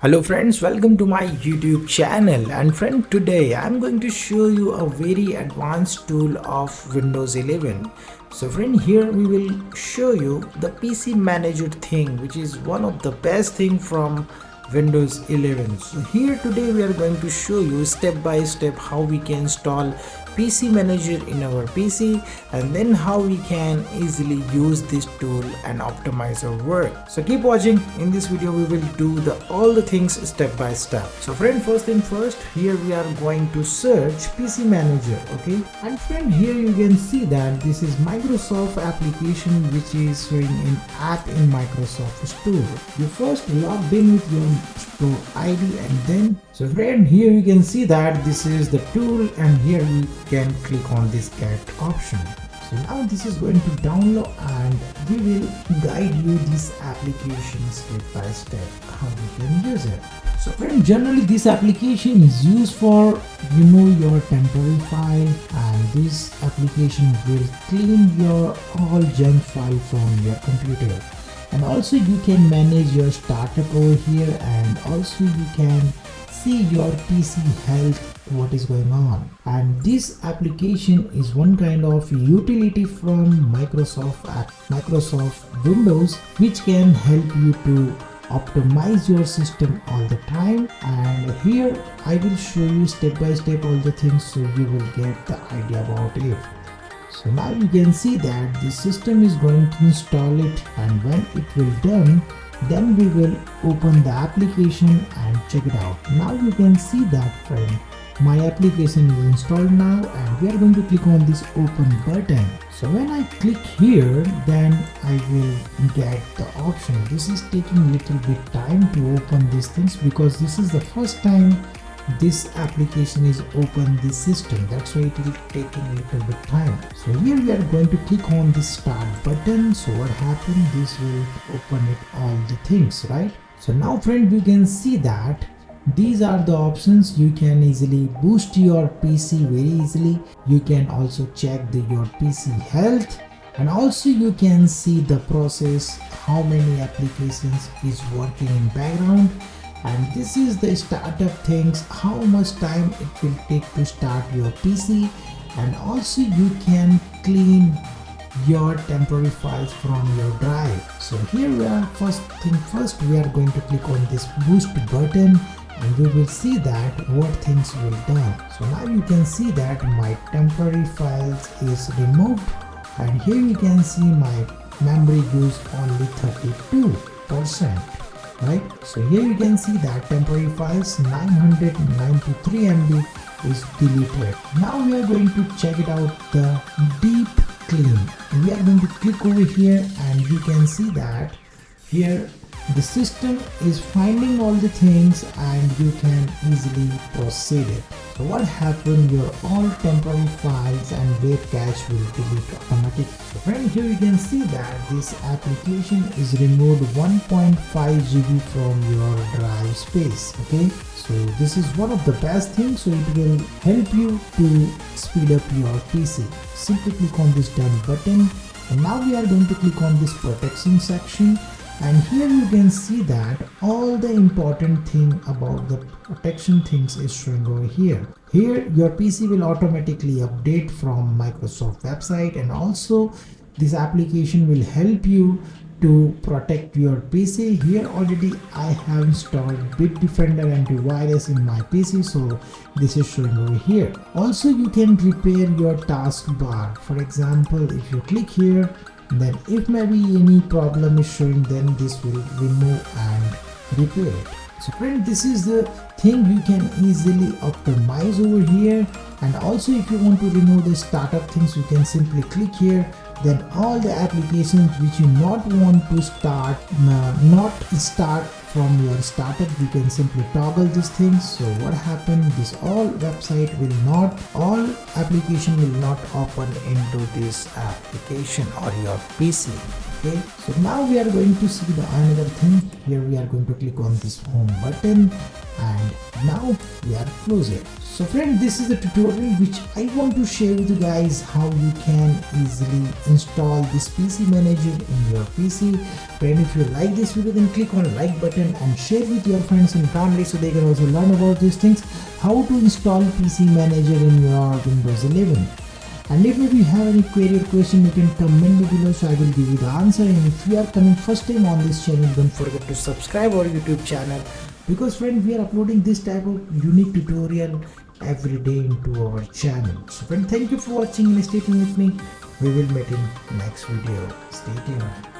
Hello friends, welcome to my YouTube channel. And friend, today I'm going to show you a very advanced tool of Windows 11. So friend, here we will show you the PC Manager thing, which is one of the best thing from Windows 11. So here today we are going to show you step by step how we can install PC Manager in our PC, and then how we can easily use this tool and optimize our work. So keep watching. In this video we will do all the things step by step. So friend, first thing first, here we are going to search PC Manager, okay? And friend, here you can see that this is Microsoft application which is showing an app in Microsoft Store. You first log in with your Store ID, and then so friend, here you can see that this is the tool, and here we can click on this get option. So now this is going to download, and we will guide you this application step by step how you can use it. So friend, generally this application is used for remove your temporary file, and this application will clean your all junk file from your computer. And also you can manage your startup over here, and also you can see your PC health, what is going on. And this application is one kind of utility from Microsoft Windows, which can help you to optimize your system all the time. And here I will show you step by step all the things, so you will get the idea about it. So now you can see that the system is going to install it, and when it will done, then we will open the application and check it out. Now you can see that friend, my application is installed now, and we are going to click on this open button. So when I click here, then I will get the option. This is taking a little bit time to open these things because this is the first time this application is open this system. That's why it will taking a little bit time. So here we are going to click on the start button. So what happened, this will open it all the things, right? So now friend, you can see that these are the options. You can easily boost your PC very easily. You can also check your PC health, and also you can see the process, how many applications is working in background. And this is the startup things, how much time it will take to start your PC. And also you can clean your temporary files from your drive. So here we are, first we are going to click on this boost button, and we will see that what things will done. So now you can see that my temporary files is removed, and here you can see my memory use only 32%. Right, so here you can see that temporary files 993 MB is deleted. Now we are going to check it out, the deep clean. We are going to click over here, and you can see that here the system is finding all the things, and you can easily proceed it. So what happened, your all temporary files and web cache will delete automatically. So friend, here you can see that this application is removed 1.5 GB from your drive space. Okay, so this is one of the best things, so it will help you to speed up your PC. Simply click on this done button, and now we are going to click on this protection section. And here you can see that all the important thing about the protection things is showing over here. Here your PC will automatically update from Microsoft website, and also this application will help you to protect your PC. Here already I have installed Bitdefender antivirus in my PC, so this is showing over here. Also you can repair your taskbar. For example, if you click here, then if maybe any problem is showing, then this will remove and repair it. So friend, this is the thing you can easily optimize over here. And also if you want to remove the startup things, you can simply click here. Then all the applications which you not want to start from your startup, you can simply toggle these things. So what happened, this all application will not open into this application or your PC. Okay, so now we are going to see the another thing. Here we are going to click on this home button, and now we are close it. So friend, this is the tutorial which I want to share with you guys how you can easily install this PC manager in your PC. Friend, if you like this video, then click on like button and share with your friends and family so they can also learn about these things, how to install PC manager in your Windows 11. And if maybe you have any query or question, you can comment me below so I will give you the answer. And if you are coming first time on this channel, don't forget to subscribe our YouTube channel, because friend, we are uploading this type of unique tutorial every day into our channel. So friend, thank you for watching and stay tuned with me. We will meet in next video. Stay tuned.